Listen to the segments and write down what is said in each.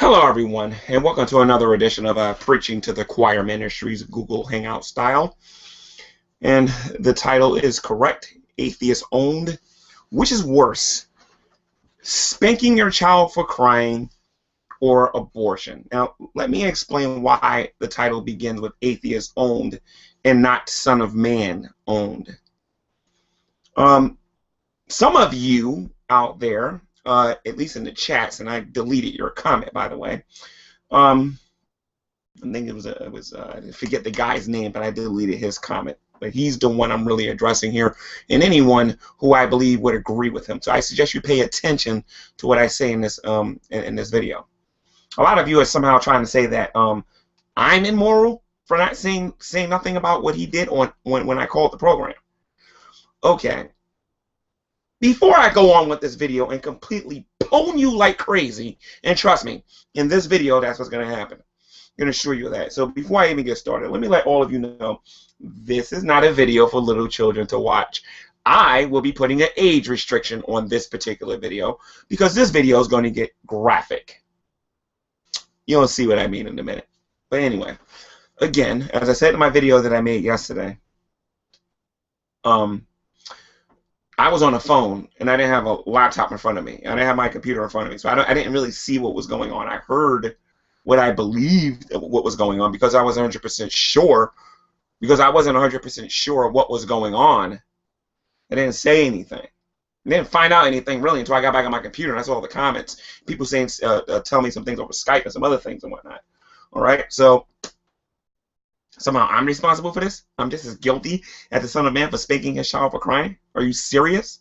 Hello, everyone, and welcome to another edition of Preaching to the Choir Ministries Google Hangout style. And the title is correct, Atheist Owned. Which is worse, spanking your child for crying or abortion? Now, let me explain why the title begins with Atheist Owned and not Son of Man Owned. Some of you out there, at least in the chats, and I deleted your comment, by the way. I think I forget the guy's name, but I deleted his comment. But he's the one I'm really addressing here, and anyone who I believe would agree with him. So I suggest you pay attention to what I say in this video. A lot of you are somehow trying to say that I'm immoral for not saying nothing about what he did when I called the program. Okay. Before I go on with this video and completely pwn you like crazy, and trust me, in this video, that's what's going to happen. I'm going to assure you of that. So before I even get started, let me let all of you know, this is not a video for little children to watch. I will be putting an age restriction on this particular video because this video is going to get graphic. You'll see what I mean in a minute. But anyway, again, as I said in my video that I made yesterday, I was on a phone and I didn't have a laptop in front of me. I didn't have my computer in front of me, so I didn't really see what was going on. I heard what I believed what was going on because I was 100% sure. Because I wasn't 100% sure of what was going on, I didn't say anything. I didn't find out anything really until I got back on my computer and I saw all the comments. People saying, tell me some things over Skype and some other things and whatnot. All right, so somehow I'm responsible for this. I'm just as guilty as the Son of Man for spanking his child for crying. Are you serious?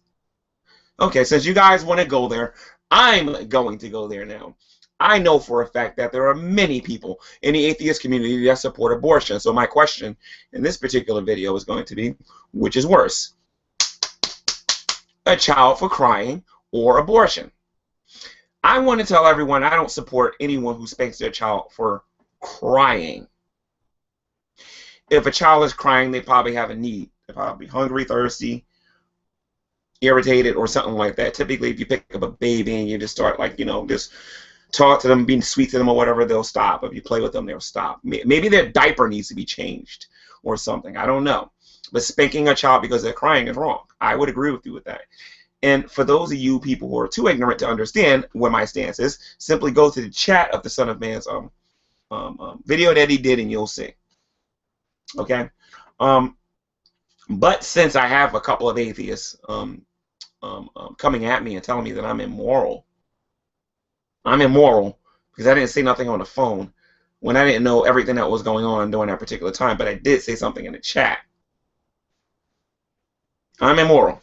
Okay, since you guys want to go there, I'm going to go there now. I know for a fact that there are many people in the atheist community that support abortion. So my question in this particular video is going to be, which is worse? A child for crying or abortion? I want to tell everyone I don't support anyone who spanks their child for crying. If a child is crying, they probably have a need. They're probably hungry, thirsty, irritated, or something like that. Typically, if you pick up a baby and you just start, like, you know, just talk to them, being sweet to them or whatever, they'll stop. If you play with them, they'll stop. Maybe their diaper needs to be changed or something. I don't know. But spanking a child because they're crying is wrong. I would agree with you with that. And for those of you people who are too ignorant to understand what my stance is, simply go to the chat of the Son of Man's video that he did and you'll see. Okay? But since I have a couple of atheists coming at me and telling me that I'm immoral because I didn't say nothing on the phone when I didn't know everything that was going on during that particular time, but I did say something in the chat. I'm immoral.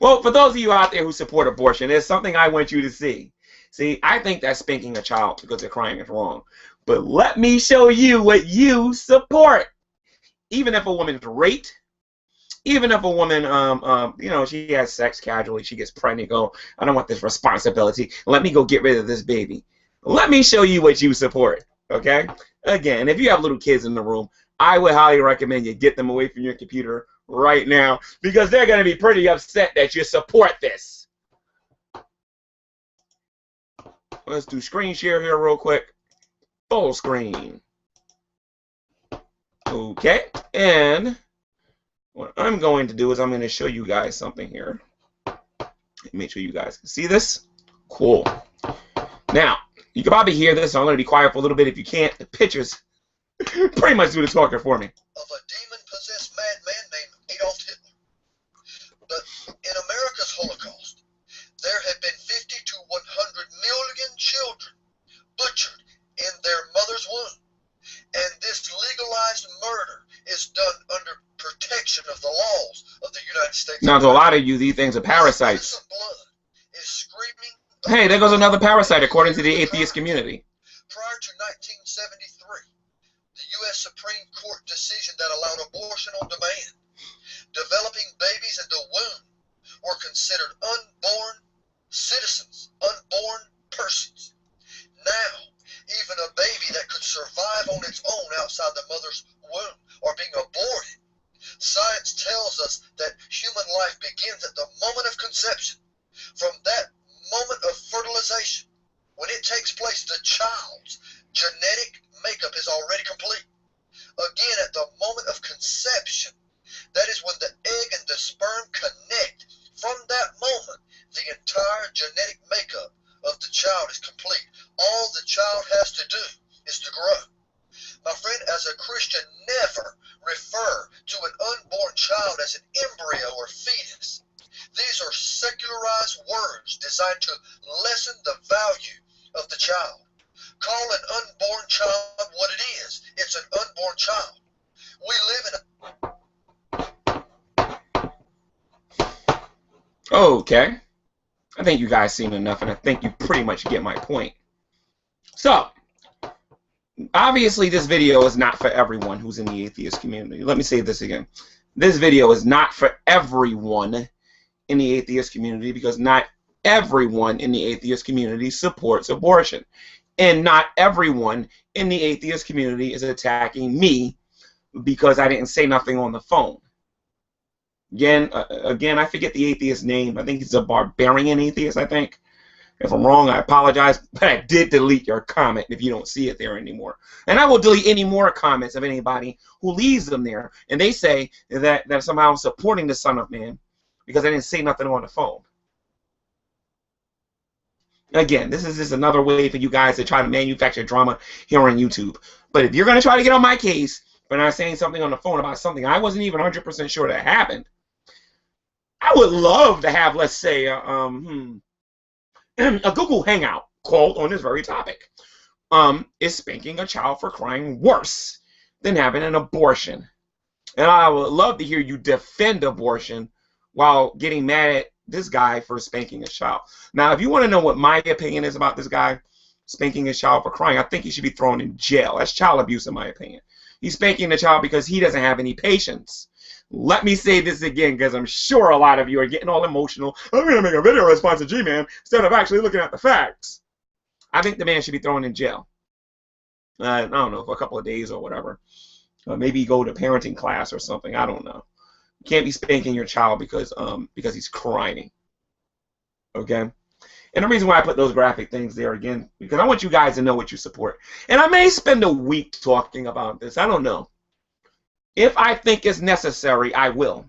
Well, for those of you out there who support abortion, there's something I want you to see. See, I think that spanking a child because they're crying is wrong. But let me show you what you support. Even if a woman's raped, even if a woman, you know, she has sex casually, she gets pregnant, go, I don't want this responsibility. Let me go get rid of this baby. Let me show you what you support, okay? Again, if you have little kids in the room, I would highly recommend you get them away from your computer right now because they're going to be pretty upset that you support this. Let's do screen share here real quick. Full screen. Okay, and what I'm going to do is I'm going to show you guys something here. Make sure you guys can see this. Cool. Now, you can probably hear this, so I'm going to be quiet for a little bit. If you can't, the pictures pretty much do the talking for me. Of a demon-possessed madman named Adolf Hitler. But in America's Holocaust, there have been 50 to 100 million children butchered in their mother's womb. And this legalized murder is done under protection of the laws of the United States. Now, to a lot of you, these things are parasites. Hey, there goes another parasite, according to the atheist community. Prior to 1973, the U.S. Supreme Court decision that allowed abortion on demand, developing babies in the womb were considered unborn citizens, unborn persons. Now, even a baby that could survive on its own outside the mother's womb are being aborted. Science tells us that human life begins at the moment of conception. From that moment of fertilization, When it takes place, the child's genetic makeup is already complete. Again, at the moment of conception, that is when the egg and the sperm connect. From that moment, the entire genetic makeup of the child is complete. All the child has to do is to grow. My friend, as a Christian, never refer to an unborn child as an embryo or fetus. These are secularized words designed to lessen the value of the child. Call an unborn child what it is. It's an unborn child. We live in a... Okay. I think you guys seen enough, and I think you pretty much get my point. So, obviously this video is not for everyone who's in the atheist community. Let me say this again. This video is not for everyone in the atheist community, because not everyone in the atheist community supports abortion. And not everyone in the atheist community is attacking me because I didn't say nothing on the phone. Again, I forget the atheist name. I think he's a barbarian atheist, I think. If I'm wrong, I apologize, but I did delete your comment if you don't see it there anymore. And I will delete any more comments of anybody who leaves them there, and they say that somehow I'm supporting the Son of Man because I didn't say nothing on the phone. Again, this is just another way for you guys to try to manufacture drama here on YouTube. But if you're going to try to get on my case for not saying something on the phone about something I wasn't even 100% sure that happened, I would love to have, let's say, a Google Hangout called on this very topic. Is spanking a child for crying worse than having an abortion? And I would love to hear you defend abortion while getting mad at this guy for spanking a child. Now, if you want to know what my opinion is about this guy spanking his child for crying, I think he should be thrown in jail. That's child abuse, in my opinion. He's spanking the child because he doesn't have any patience. Let me say this again, because I'm sure a lot of you are getting all emotional. I'm going to make a video response to G-Man instead of actually looking at the facts. I think the man should be thrown in jail. I don't know, for a couple of days or whatever. Maybe go to parenting class or something. I don't know. You can't be spanking your child because he's crying. Okay? And the reason why I put those graphic things there again, because I want you guys to know what you support. And I may spend a week talking about this. I don't know. If I think it's necessary, I will.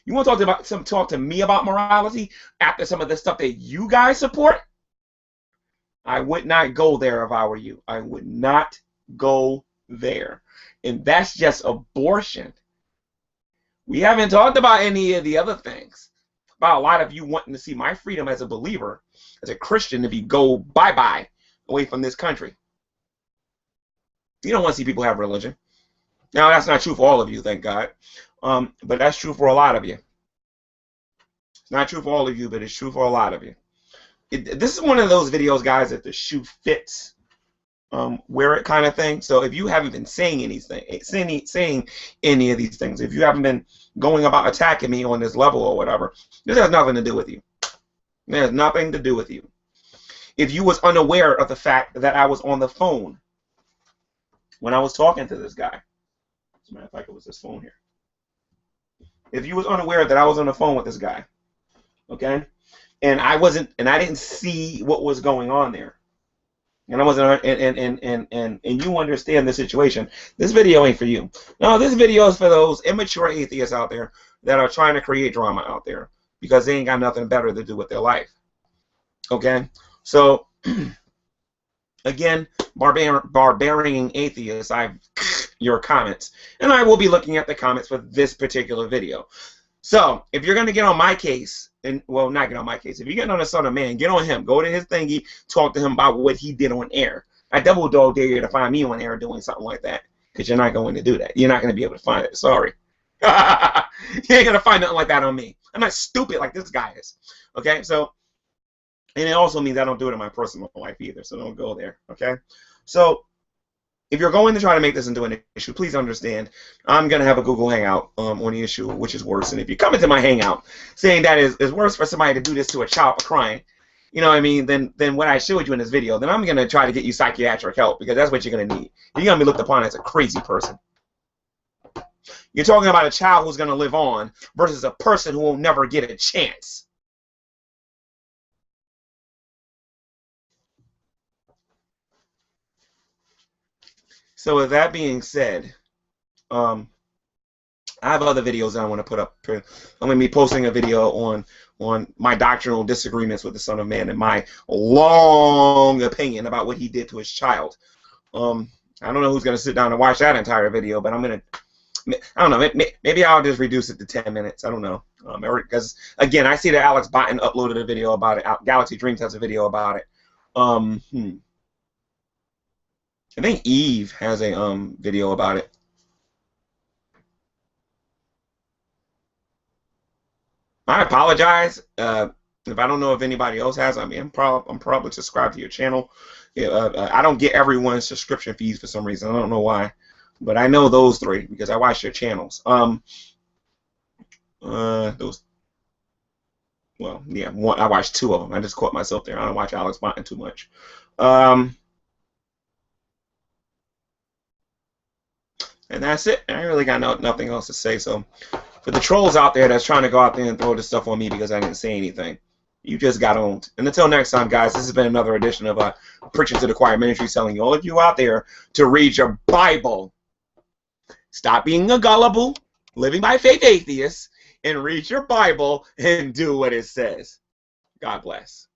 You want to talk to me about morality after some of the stuff that you guys support? I would not go there if I were you. I would not go there. And that's just abortion. We haven't talked about any of the other things. About a lot of you wanting to see my freedom as a believer, as a Christian, to be go bye-bye away from this country. You don't want to see people have religion. Now, that's not true for all of you, thank God. But that's true for a lot of you. It's not true for all of you, but it's true for a lot of you. This is one of those videos, guys, that the shoe fits, wear it kind of thing. So if you haven't been saying anything, saying any of these things, if you haven't been going about attacking me on this level or whatever, this has nothing to do with you. It has nothing to do with you. If you was unaware of the fact that I was on the phone when I was talking to this guy, as a matter of fact, it was this phone here. If you was unaware that I was on the phone with this guy, okay, and I didn't see what was going on there, and I wasn't, and you understand the situation, this video ain't for you. No, this video is for those immature atheists out there that are trying to create drama out there because they ain't got nothing better to do with their life. Okay, so again, barbarian atheists, your comments, and I will be looking at the comments for this particular video. So if you're going to get on my case, and well, not get on my case, if you're getting on the Son of Man, get on him, go to his thingy, talk to him about what he did on air. I double dog dare you to find me on air doing something like that, because you're not going to do that. You're not going to be able to find it. Sorry. You ain't going to find nothing like that on me. I'm not stupid like this guy is. Okay, so, and it also means I don't do it in my personal life either, so don't go there. Okay, so if you're going to try to make this into an issue, please understand I'm going to have a Google Hangout on the issue, which is worse. And if you come into my Hangout saying that is worse for somebody to do this to a child for crying, you know what I mean, then what I showed you in this video, then I'm going to try to get you psychiatric help, because that's what you're going to need. You're going to be looked upon as a crazy person. You're talking about a child who's going to live on versus a person who will never get a chance. So with that being said, um, I have other videos that I want to put up. I'm going to be posting a video on my doctrinal disagreements with the Son of Man and my long opinion about what he did to his child. I don't know who's going to sit down and watch that entire video, but I'm going to, I don't know, maybe I'll just reduce it to 10 minutes. I don't know. Because, again, I see that Alex Botten uploaded a video about it. Galaxy Dreams has a video about it. I think Eve has a video about it. I apologize if I don't know if anybody else has. I mean, I'm probably subscribed to your channel. Yeah, I don't get everyone's subscription fees for some reason. I don't know why, but I know those three because I watch their channels. Those. Well, yeah, one. I watched two of them. I just caught myself there. I don't watch Alex Botten too much. And that's it. I really got nothing else to say. So, for the trolls out there that's trying to go out there and throw this stuff on me because I didn't say anything, you just got owned. And until next time, guys, this has been another edition of Preaching to the Choir Ministry, telling all of you out there to read your Bible. Stop being a gullible, living by faith atheist, and read your Bible and do what it says. God bless.